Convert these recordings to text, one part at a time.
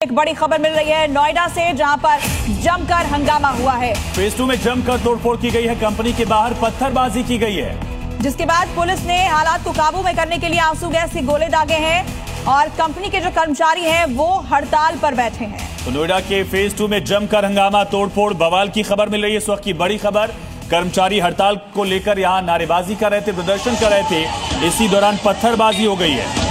एक बड़ी खबर मिल रही है नोएडा से, जहां पर जमकर हंगामा हुआ है। फेज 2 में जमकर तोड़फोड़ की गई है। कंपनी के बाहर पत्थरबाजी की गई है, जिसके बाद पुलिस ने हालात को काबू में करने के लिए आंसू गैस के गोले दागे हैं और कंपनी के जो कर्मचारी हैं वो हड़ताल पर बैठे हैं। तो नोएडा के फेज 2 में जमकर हंगामा, तोड़फोड़, बवाल की खबर मिल रही है। इस वक्त की बड़ी खबर, कर्मचारी हड़ताल को लेकर यहां नारेबाजी कर रहे थे, प्रदर्शन कर रहे थे। इसी दौरान पत्थरबाजी हो गई है।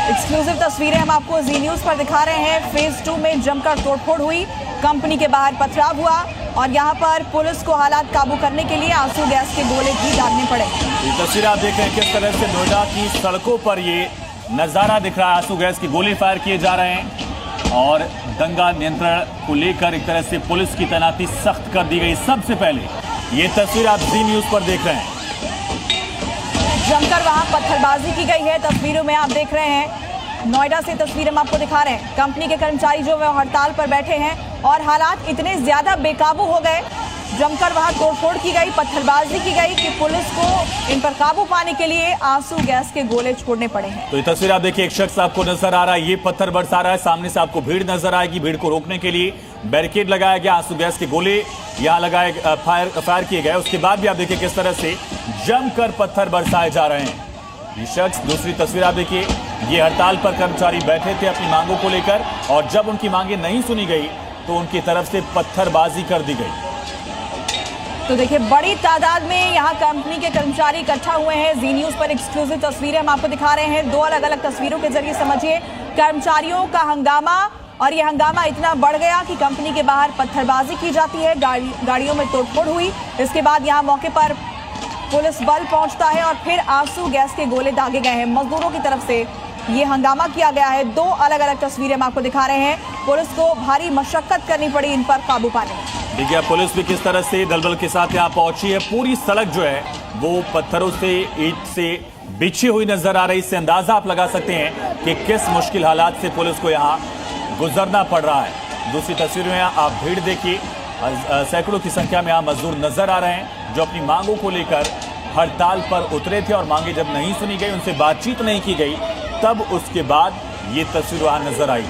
एक्सक्लूसिव तस्वीरें हम आपको जी न्यूज पर दिखा रहे हैं। फेज 2 में जमकर तोड़फोड़ हुई, कंपनी के बाहर पथराव हुआ और यहां पर पुलिस को हालात काबू करने के लिए आंसू गैस के गोले भी दागने पड़े। ये तस्वीर आप देख रहे हैं किस तरह से नोएडा की सड़कों पर ये नजारा दिख रहा है। आंसू गैस के गोले फायर किए जा रहे हैं और दंगा नियंत्रण को लेकर एक तरह से पुलिस की तैनाती सख्त कर दी गई। सबसे पहले ये तस्वीर आप जी न्यूज पर देख रहे हैं। जमकर वहां पत्थरबाजी की गई है। तस्वीरों में आप देख रहे हैं, नोएडा से तस्वीर हम आपको दिखा रहे हैं। कंपनी के कर्मचारी जो वो हड़ताल पर बैठे हैं और हालात इतने ज्यादा बेकाबू हो गए, जमकर वहां तोड़फोड़ की गई, पत्थरबाजी की गई कि पुलिस को इन पर काबू पाने के लिए आंसू गैस के गोले छोड़ने पड़े हैं। तो ये तस्वीर आप देखिए, एक शख्स आपको नजर आ रहा है, ये पत्थर बरसा रहा है। सामने से आपको भीड़ नजर आएगी। भीड़ को रोकने के लिए बैरिकेड लगाया गया, आंसू गैस के गोले यहाँ लगाए, फायर किए गए। उसके बाद भी आप देखिए किस तरह से जमकर पत्थर बरसाए जा रहे हैं। ये शख्स, दूसरी तस्वीर आप देखिए, ये हड़ताल पर कर्मचारी बैठे थे अपनी मांगों को लेकर और जब उनकी मांगे नहीं सुनी गई तो उनकी तरफ से पत्थरबाजी कर दी गई। तो देखिए, बड़ी तादाद में यहाँ कंपनी के कर्मचारी इकट्ठा हुए हैं। जी न्यूज पर एक्सक्लूसिव तस्वीरें हम आपको दिखा रहे हैं। दो अलग अलग तस्वीरों के जरिए समझिए कर्मचारियों का हंगामा, और ये हंगामा इतना बढ़ गया कि कंपनी के बाहर पत्थरबाजी की जाती है, गाड़ियों में तोड़फोड़ हुई। इसके बाद यहाँ मौके पर पुलिस बल पहुंचता है और फिर आंसू गैस के गोले दागे गए हैं। मजदूरों की तरफ से ये हंगामा किया गया है। दो अलग अलग तस्वीरें हम आपको दिखा रहे हैं। पुलिस को भारी मशक्कत करनी पड़ी इन पर काबू पाने में। देखिए, पुलिस भी किस तरह से दलबल के साथ यहाँ पहुंची है। पूरी सड़क जो है वो पत्थरों से, ईंट से बिछी हुई नजर आ रही। इससे अंदाजा आप लगा सकते हैं कि किस मुश्किल हालात से पुलिस को यहाँ गुजरना पड़ रहा है। दूसरी तस्वीर में आप भीड़ देखिए, सैकड़ों की संख्या में यहाँ मजदूर नजर आ रहे हैं जो अपनी मांगों को लेकर हड़ताल पर उतरे थे और मांगे जब नहीं सुनी गई, उनसे बातचीत नहीं की गई, तब उसके बाद ये तस्वीर वहां नजर आई।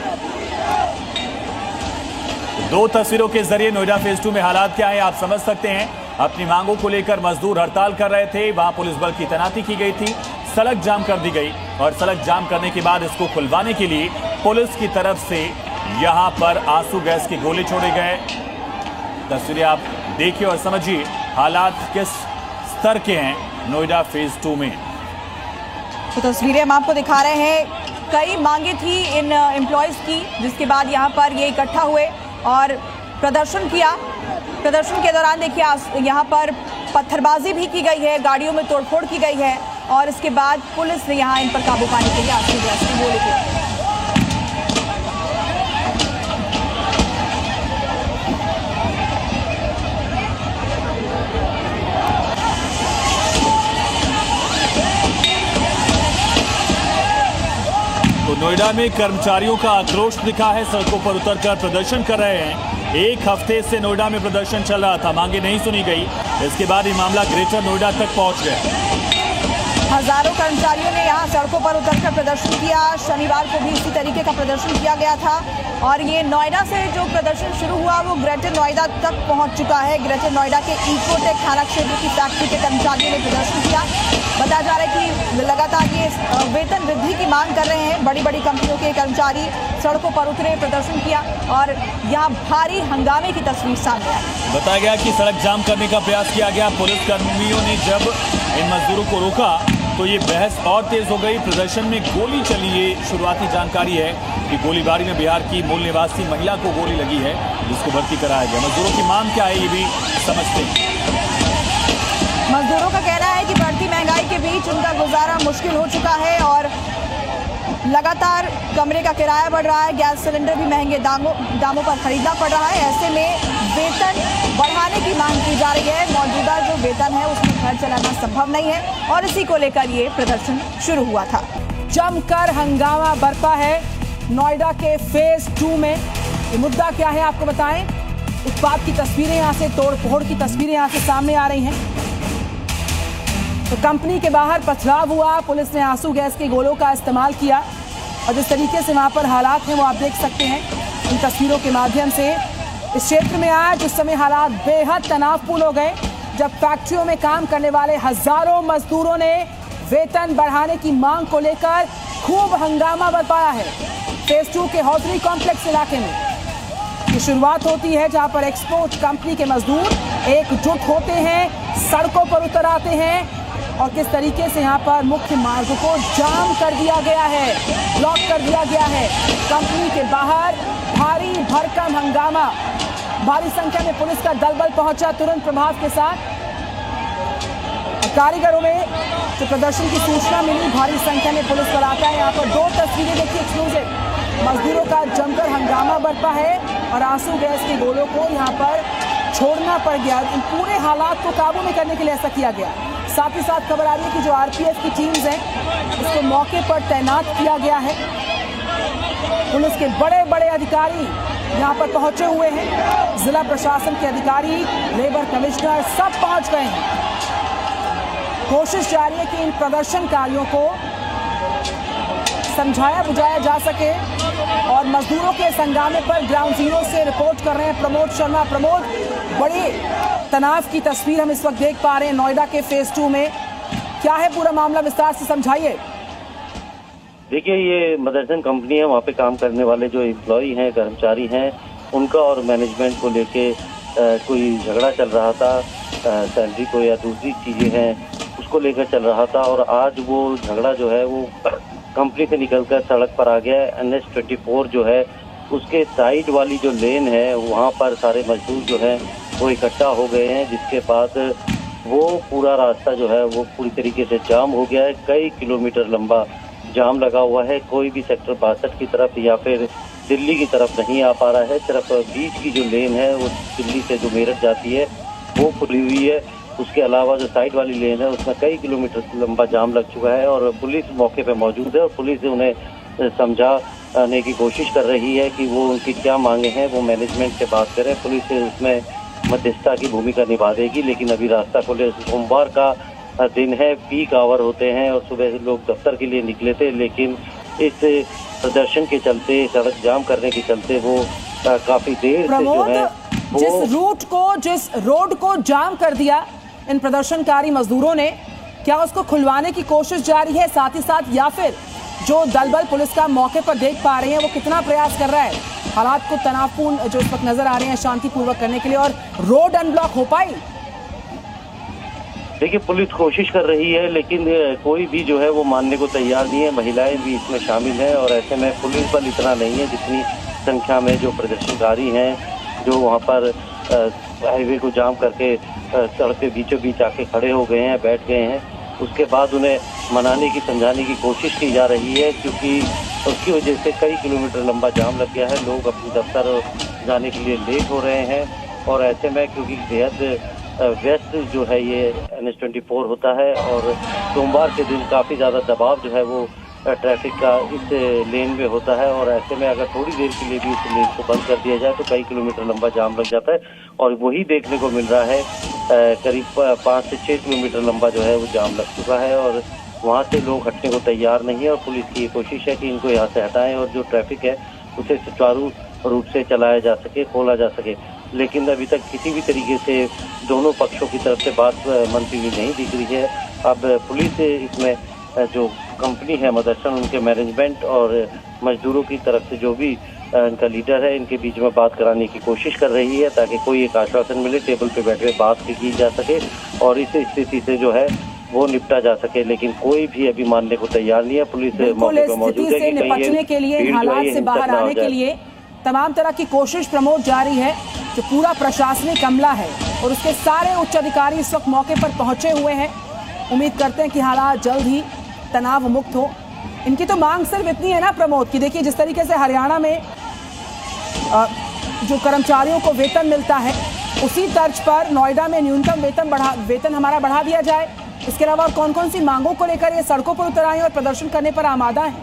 दो तस्वीरों के जरिए नोएडा फेज 2 में हालात क्या है आप समझ सकते हैं। अपनी मांगों को लेकर मजदूर हड़ताल कर रहे थे, वहां पुलिस बल की तैनाती की गई थी, सड़क जाम कर दी गई और सड़क जाम करने के बाद इसको खुलवाने के लिए पुलिस की तरफ से यहां पर आंसू गैस के गोले छोड़े गए। तस्वीरें आप देखिए और समझिए हालात किस स्तर के हैं नोएडा फेज 2 में। तो तस्वीरें हम आपको दिखा रहे हैं। कई मांगे थी इन एम्प्लॉयज की, जिसके बाद यहाँ पर ये इकट्ठा हुए और प्रदर्शन किया। प्रदर्शन के दौरान देखिए यहाँ पर पत्थरबाजी भी की गई है, गाड़ियों में तोड़फोड़ की गई है और इसके बाद पुलिस ने यहाँ इन पर काबू पाने के लिए आंसू गैस के गोले किए। तो नोएडा में कर्मचारियों का आक्रोश दिखा है, सड़कों पर उतरकर प्रदर्शन कर रहे हैं। एक हफ्ते से नोएडा में प्रदर्शन चल रहा था, मांगे नहीं सुनी गई। इसके बाद ये मामला ग्रेटर नोएडा तक पहुंच गया। हजारों कर्मचारियों ने यहाँ सड़कों पर उतरकर प्रदर्शन किया। शनिवार को भी इसी तरीके का प्रदर्शन किया गया था और ये नोएडा से जो प्रदर्शन शुरू हुआ वो ग्रेटर नोएडा तक पहुंच चुका है। ग्रेटर नोएडा के इकोटेक थाना क्षेत्र की फैक्ट्री के कर्मचारियों ने प्रदर्शन किया। बताया जा रहा है कि लगातार ये वेतन वृद्धि की मांग कर रहे हैं। बड़ी बड़ी कंपनियों के कर्मचारी सड़कों पर उतरे, प्रदर्शन किया और यहाँ भारी हंगामे की तस्वीर सामने आई। बताया गया कि सड़क जाम करने का प्रयास किया गया। पुलिस कर्मियों ने जब इन मजदूरों को रोका तो ये बहस और तेज हो गई। प्रदर्शन में गोली चली। ये शुरुआती जानकारी है कि गोलीबारी में बिहार की मूल निवासी महिला को गोली लगी है, जिसको भर्ती कराया गया। मजदूरों की मांग क्या है ये भी समझते हैं। मजदूरों का कहना है कि बढ़ती महंगाई के बीच उनका गुजारा मुश्किल हो चुका है और लगातार कमरे का किराया बढ़ रहा है, गैस सिलेंडर भी महंगे दामों पर खरीदना पड़ रहा है। ऐसे में वेतन बढ़ाने की मांग की जा रही है। मौजूदा जो वेतन है उसमें घर चलाना संभव नहीं है और इसी को लेकर ये प्रदर्शन शुरू हुआ था। जमकर हंगामा बरपा है नोएडा के फेज 2 में। ये मुद्दा क्या है आपको बताएं। उत्पाद की तस्वीरें यहाँ से, तोड़फोड़ की तस्वीरें यहाँ से सामने आ रही हैं। तो कंपनी के बाहर पथराव हुआ, पुलिस ने आंसू गैस के गोलों का इस्तेमाल किया और जिस तरीके से वहाँ पर हालात हैं वो आप देख सकते हैं इन तस्वीरों के माध्यम से। इस क्षेत्र में आज उस समय हालात बेहद तनावपूर्ण हो गए जब फैक्ट्रियों में काम करने वाले हजारों मजदूरों ने वेतन बढ़ाने की मांग को लेकर खूब हंगामा बरपाया है। फेज 2 के हौजरी कॉम्प्लेक्स इलाके में ये शुरुआत होती है जहां पर एक्सपोर्ट कंपनी के मजदूर एकजुट होते हैं, सड़कों पर उतर आते हैं और किस तरीके से यहां पर मुख्य मार्ग को जाम कर दिया गया है, ब्लॉक कर दिया गया है। कंपनी के बाहर भारी भरकम हंगामा, भारी संख्या में पुलिस का दल बल पहुंचा तुरंत प्रभाव के साथ। कारीगरों में जो प्रदर्शन की सूचना मिली, भारी संख्या में पुलिस बल आता है। यहाँ पर 2 तस्वीरें देखिए एक्सक्लूसिव, मजदूरों का जमकर हंगामा बरपा है और आंसू गैस के गोलों को यहाँ पर छोड़ना पड़ गया। इन पूरे हालात को काबू में करने के लिए ऐसा किया गया। साथ ही साथ खबर आ रही है कि जो आरपीएफ की टीम्स हैं उसको मौके पर तैनात किया गया है। पुलिस के बड़े बड़े अधिकारी यहाँ पर पहुंचे हुए हैं, जिला प्रशासन के अधिकारी, लेबर कमिश्नर सब पहुंच गए हैं। कोशिश जारी है कि इन प्रदर्शनकारियों को समझाया बुझाया जा सके और मजदूरों के इस हंगामे पर ग्राउंड जीरो से रिपोर्ट कर रहे हैं प्रमोद शर्मा। प्रमोद, बड़ी तनाव की तस्वीर हम इस वक्त देख पा रहे हैं नोएडा के फेज 2 में, क्या है पूरा मामला, विस्तार से समझाइए। देखिए, ये मदरसन कंपनी है, वहाँ पे काम करने वाले जो एम्प्लॉई हैं, कर्मचारी हैं, उनका और मैनेजमेंट को लेके कोई झगड़ा चल रहा था, सैलरी को या दूसरी चीजें हैं उसको लेकर चल रहा था। और आज वो झगड़ा जो है वो कंपनी से निकलकर सड़क पर आ गया। NH24 जो है उसके साइड वाली जो लेन है वहाँ पर सारे मजदूर जो हैं वो इकट्ठा हो गए हैं, जिसके बाद वो पूरा रास्ता जो है वो पूरी तरीके से जाम हो गया है। कई किलोमीटर लंबा जाम लगा हुआ है। कोई भी सेक्टर 62 की तरफ या फिर दिल्ली की तरफ नहीं आ पा रहा है। सिर्फ बीच की जो लेन है वो दिल्ली से जो मेरठ जाती है वो खुली हुई है। उसके अलावा जो साइड वाली लेन है उसमें कई किलोमीटर लंबा जाम लग चुका है और पुलिस मौके पे मौजूद है और पुलिस उन्हें समझाने की कोशिश कर रही है कि वो उनकी क्या मांगे हैं वो मैनेजमेंट से बात करें। पुलिस उसमें मध्यस्थता की भूमिका निभा देगी, लेकिन अभी रास्ता खोले। सोमवार का दिन है, पीक आवर होते हैं और सुबह लोग दफ्तर के लिए निकले थे, लेकिन इस प्रदर्शन के चलते, सड़क जाम करने के चलते वो काफी देर से जो है जिस रोड को जाम कर दिया इन प्रदर्शनकारी मजदूरों ने, क्या उसको खुलवाने की कोशिश जारी है? साथ ही साथ या फिर जो दल बल पुलिस का मौके पर देख पा रहे हैं वो कितना प्रयास कर रहा है हालात को तनावपूर्ण जो इस वक्त नजर आ रहे हैं शांतिपूर्वक करने के लिए और रोड अनब्लॉक हो पाई? देखिए, पुलिस कोशिश कर रही है लेकिन कोई भी जो है वो मानने को तैयार नहीं है। महिलाएं भी इसमें शामिल हैं और ऐसे में पुलिस बल इतना नहीं है जितनी संख्या में जो प्रदर्शनकारी हैं, जो वहाँ पर हाईवे को जाम करके सड़क के बीचों बीच आके खड़े हो गए हैं, बैठ गए हैं। उसके बाद उन्हें मनाने की, समझाने की कोशिश की जा रही है, क्योंकि उसकी वजह से कई किलोमीटर लंबा जाम लग गया है। लोग अपने दफ्तर जाने के लिए लेट हो रहे हैं और ऐसे में क्योंकि बेहद व्यस्त जो है ये NH24 होता है और सोमवार के दिन काफ़ी ज़्यादा दबाव जो है वो ट्रैफिक का इस लेन में होता है और ऐसे में अगर थोड़ी देर के लिए भी इस लेन को बंद कर दिया जाए तो कई किलोमीटर लंबा जाम लग जाता है और वही देखने को मिल रहा है। करीब 5 से 6 किलोमीटर लंबा जो है वो जाम लग चुका है और वहाँ से लोग हटने को तैयार नहीं है और पुलिस की ये कोशिश है कि इनको यहाँ से हटाएं और जो ट्रैफिक है उसे सुचारू रूप से चलाया जा सके, खोला जा सके। लेकिन अभी तक किसी भी तरीके से दोनों पक्षों की तरफ से बात मनती हुई नहीं दिख रही है। अब पुलिस इसमें जो कंपनी है मदरसन, उनके मैनेजमेंट और मजदूरों की तरफ से जो भी इनका लीडर है, इनके बीच में बात कराने की कोशिश कर रही है ताकि कोई एक आश्वासन मिले, टेबल पे बैठे बात की जा सके और इस स्थिति से जो है वो निपटा जा सके। लेकिन कोई भी अभी मानने को तैयार नहीं है। पुलिस मौके पर मौजूद है कि निपटने के लिए, हालात से बाहर आने के लिए तमाम तरह की कोशिश प्रमोद जारी है। जो पूरा प्रशासनिक अमला है और उसके सारे उच्च अधिकारी इस वक्त मौके पर पहुंचे हुए हैं। उम्मीद करते हैं कि हालात जल्द ही तनाव मुक्त हो। इनकी तो मांग सिर्फ इतनी है ना प्रमोद कि देखिए जिस तरीके से हरियाणा में जो कर्मचारियों को वेतन मिलता है उसी तर्ज पर नोएडा में न्यूनतम वेतन हमारा बढ़ा दिया जाए। इसके अलावा कौन कौन सी मांगों को लेकर ये सड़कों पर उतर आए और प्रदर्शन करने पर आमादा है?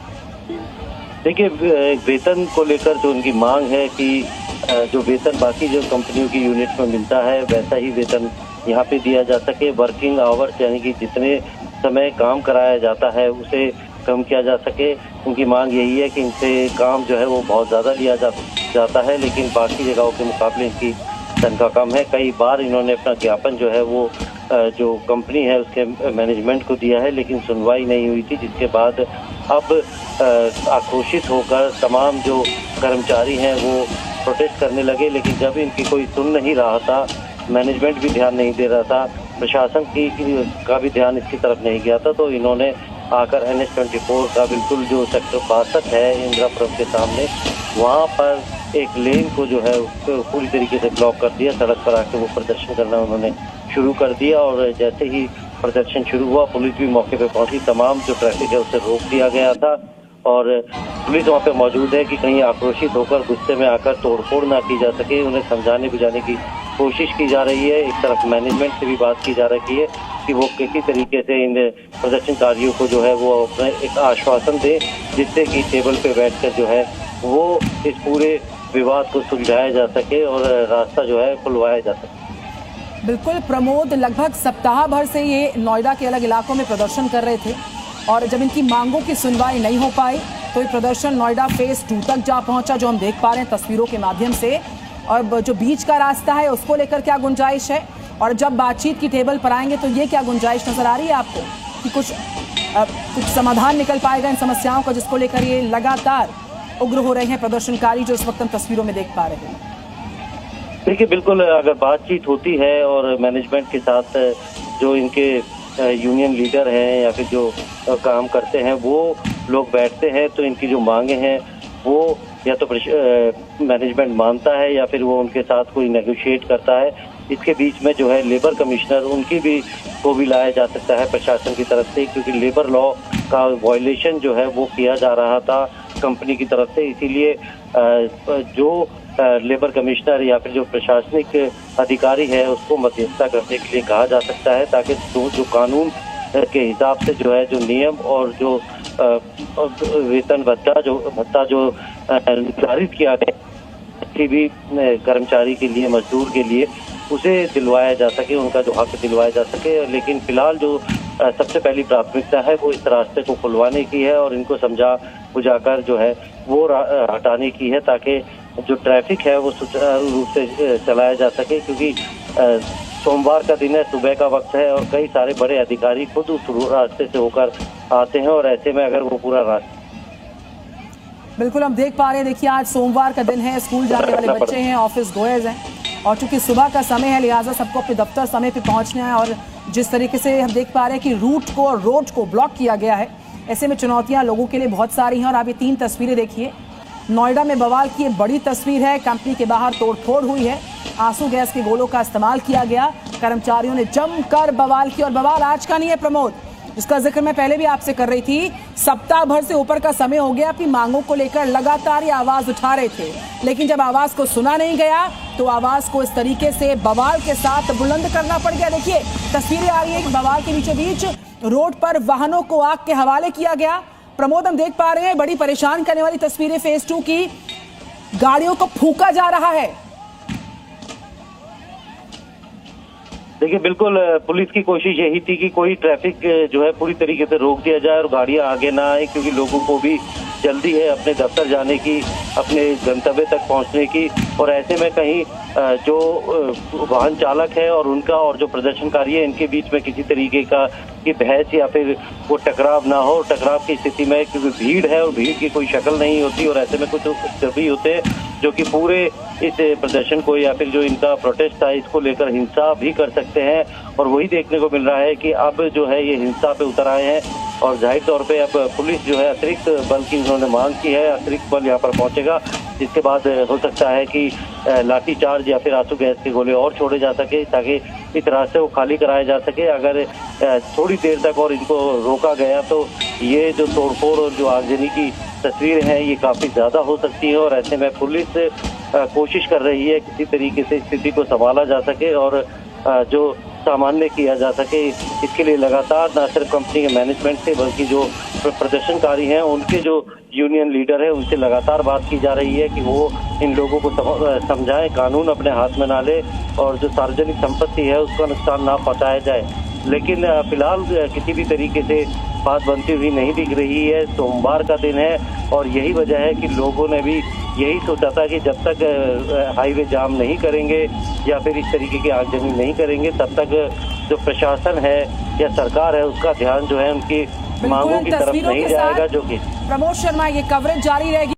देखिए, वेतन को लेकर जो उनकी मांग है कि जो वेतन बाकी जो कंपनियों की यूनिट में मिलता है वैसा ही वेतन यहाँ पे दिया जा सके। वर्किंग आवर्स यानी कि जितने समय काम कराया जाता है उसे कम किया जा सके। उनकी मांग यही है कि इनसे काम जो है वो बहुत ज़्यादा लिया जाता है, लेकिन बाकी जगहों के मुकाबले इनकी तनख्वाह कम है। कई बार इन्होंने अपना ज्ञापन जो है वो जो कंपनी है उसके मैनेजमेंट को दिया है, लेकिन सुनवाई नहीं हुई थी, जिसके बाद अब आक्रोशित होकर तमाम जो कर्मचारी हैं वो प्रोटेस्ट करने लगे। लेकिन जब इनकी कोई सुन नहीं रहा था, मैनेजमेंट भी ध्यान नहीं दे रहा था, प्रशासन का भी ध्यान इसकी तरफ नहीं गया था, तो इन्होंने आकर NH-24 का बिल्कुल जो सेक्टर 62 है इंदिरापुरम के सामने, वहाँ पर एक लेन को जो है उसको पूरी तरीके से ब्लॉक कर दिया। सड़क पर आकर वो प्रदर्शन करना उन्होंने शुरू कर दिया और जैसे ही प्रदर्शन शुरू हुआ पुलिस भी मौके पर पहुंची। तमाम जो ट्रैफिक है उसे रोक दिया गया था और पुलिस वहाँ पे मौजूद है कि कहीं आक्रोशित होकर गुस्से में आकर तोड़फोड़ ना की जा सके। उन्हें समझाने बुझाने की कोशिश की जा रही है। एक तरफ मैनेजमेंट से भी बात की जा रही है कि वो किसी तरीके से इन प्रदर्शनकारियों को जो है वो अपना एक आश्वासन दे, जिससे कि टेबल पे बैठकर जो है वो इस पूरे विवाद को सुलझाया जा सके और रास्ता जो है खुलवाया जा सके। बिल्कुल प्रमोद, लगभग सप्ताह भर से ये नोएडा के अलग इलाकों में प्रदर्शन कर रहे थे और जब इनकी मांगों की सुनवाई नहीं हो पाई तो ये प्रदर्शन नोएडा फेज 2 तक जा पहुंचा, जो हम देख पा रहे हैं तस्वीरों के माध्यम से। और जो बीच का रास्ता है उसको लेकर क्या गुंजाइश है, और जब बातचीत की टेबल पर आएंगे तो ये क्या गुंजाइश नजर आ रही है आपको कि कुछ समाधान निकल पाएगा इन समस्याओं का, जिसको लेकर ये लगातार उग्र हो रहे हैं प्रदर्शनकारी, जो इस वक्त हम तस्वीरों में देख पा रहे हैं? देखिए, बिल्कुल अगर बातचीत होती है और मैनेजमेंट के साथ जो इनके यूनियन लीडर हैं या फिर जो काम करते हैं वो लोग बैठते हैं, तो इनकी जो मांगे हैं वो या तो मैनेजमेंट मानता है या फिर वो उनके साथ कोई नेगोशिएट करता है। इसके बीच में जो है लेबर कमिश्नर उनकी भी को भी लाया जा सकता है प्रशासन की तरफ से, क्योंकि लेबर लॉ का वायलेशन जो है वो किया जा रहा था कंपनी की तरफ से। इसीलिए जो लेबर कमिश्नर या फिर जो प्रशासनिक अधिकारी है उसको मध्यस्थता करने के लिए कहा जा सकता है, ताकि जो कानून के हिसाब से जो है जो नियम और जो वेतन भत्ता जो निर्धारित किया गया किसी भी कर्मचारी के लिए, मजदूर के लिए, उसे दिलवाया जा सके, उनका जो हक दिलवाया जा सके। लेकिन फिलहाल जो सबसे पहली प्राथमिकता है वो इस रास्ते को खुलवाने की है और इनको समझा बुझाकर जो है वो हटाने की है, ताकि जो ट्रैफिक है वो सुचारू रूप से चलाया जा सके। क्योंकि सोमवार का दिन है, सुबह का वक्त है और कई सारे बड़े अधिकारी खुद उस रास्ते से होकर आते हैं और ऐसे में अगर वो पूरा रास्ता बिल्कुल हम देख पा रहे हैं। देखिए, आज सोमवार का दिन है, स्कूल जाने वाले बच्चे हैं, ऑफिस गोयर्स हैं और चूंकि सुबह का समय है लिहाजा सबको अपने दफ्तर समय पे पहुंचना है और जिस तरीके से हम देख पा रहे हैं कि रूट को और रोड को ब्लॉक किया गया है, ऐसे में चुनौतियां लोगों के लिए बहुत सारी हैं। और आप ये 3 तस्वीरें देखिए, नोएडा में बवाल की बड़ी तस्वीर है, कंपनी के बाहर तोड़फोड़ हुई है, आंसू गैस के गोलों का इस्तेमाल किया गया, कर्मचारियों ने जमकर बवाल किया। और बवाल आज का नहीं है प्रमोद, जिसका जिक्र मैं पहले भी आपसे कर रही थी, सप्ताह भर से ऊपर का समय हो गया, अपनी मांगों को लेकर लगातार ये आवाज उठा रहे थे, लेकिन जब आवाज को सुना नहीं गया तो आवाज को इस तरीके से बवाल के साथ बुलंद करना पड़ गया। देखिए तस्वीरें आ रही है कि बवाल के बीचों बीच रोड पर वाहनों को आग के हवाले किया गया। प्रमोद, हम देख पा रहे हैं बड़ी परेशान करने वाली तस्वीरें फेज 2 की, गाड़ियों को फूंका जा रहा है। देखिए, बिल्कुल पुलिस की कोशिश यही थी कि कोई ट्रैफिक जो है पूरी तरीके से रोक दिया जाए और गाड़ियां आगे ना आए, क्योंकि लोगों को भी जल्दी है अपने दफ्तर जाने की, अपने गंतव्य तक पहुंचने की। और ऐसे में कहीं जो वाहन चालक है और उनका और जो प्रदर्शनकारी है इनके बीच में किसी तरीके का की बहस या फिर वो टकराव ना हो। टकराव की स्थिति में क्योंकि भीड़ है और भीड़ की कोई शक्ल नहीं होती और ऐसे में कुछ भी होते हैं जो कि पूरे इस प्रदर्शन को या फिर जो इनका प्रोटेस्ट था इसको लेकर हिंसा भी कर सकते हैं। और वही देखने को मिल रहा है कि अब जो है ये हिंसा पे उतर आए हैं और जाहिर तौर पे अब पुलिस जो है अतिरिक्त बल की उन्होंने मांग की है, अतिरिक्त बल यहाँ पर पहुंचेगा, जिसके बाद हो सकता है कि लाठीचार्ज या फिर आंसू गैस के गोले और छोड़े जा सके ताकि इस रास्ते को खाली कराया जा सके। अगर थोड़ी देर तक और इनको रोका गया तो ये जो तोड़फोड़ और जो आगजनी की तस्वीरें हैं ये काफी ज्यादा हो सकती है और ऐसे में पुलिस कोशिश कर रही है किसी तरीके से स्थिति को संभाला जा सके और जो सामान्य किया जा सके। इसके लिए लगातार न सिर्फ कंपनी के मैनेजमेंट से बल्कि जो प्रदर्शनकारी हैं उनके जो यूनियन लीडर है उनसे लगातार बात की जा रही है कि वो इन लोगों को समझाएं, कानून अपने हाथ में ना ले और जो सार्वजनिक संपत्ति है उसका नुकसान ना पहुंचाया जाए। लेकिन फिलहाल किसी भी तरीके से बात बनती हुई नहीं दिख रही है। सोमवार का दिन है और यही वजह है कि लोगों ने भी यही सोचा था कि जब तक हाईवे जाम नहीं करेंगे या फिर इस तरीके की आगजनी नहीं करेंगे तब तक जो प्रशासन है या सरकार है उसका ध्यान जो है उनकी मांगों की तरफ नहीं जाएगा। जो कि प्रमोद शर्मा, ये कवरेज जारी रहेगी।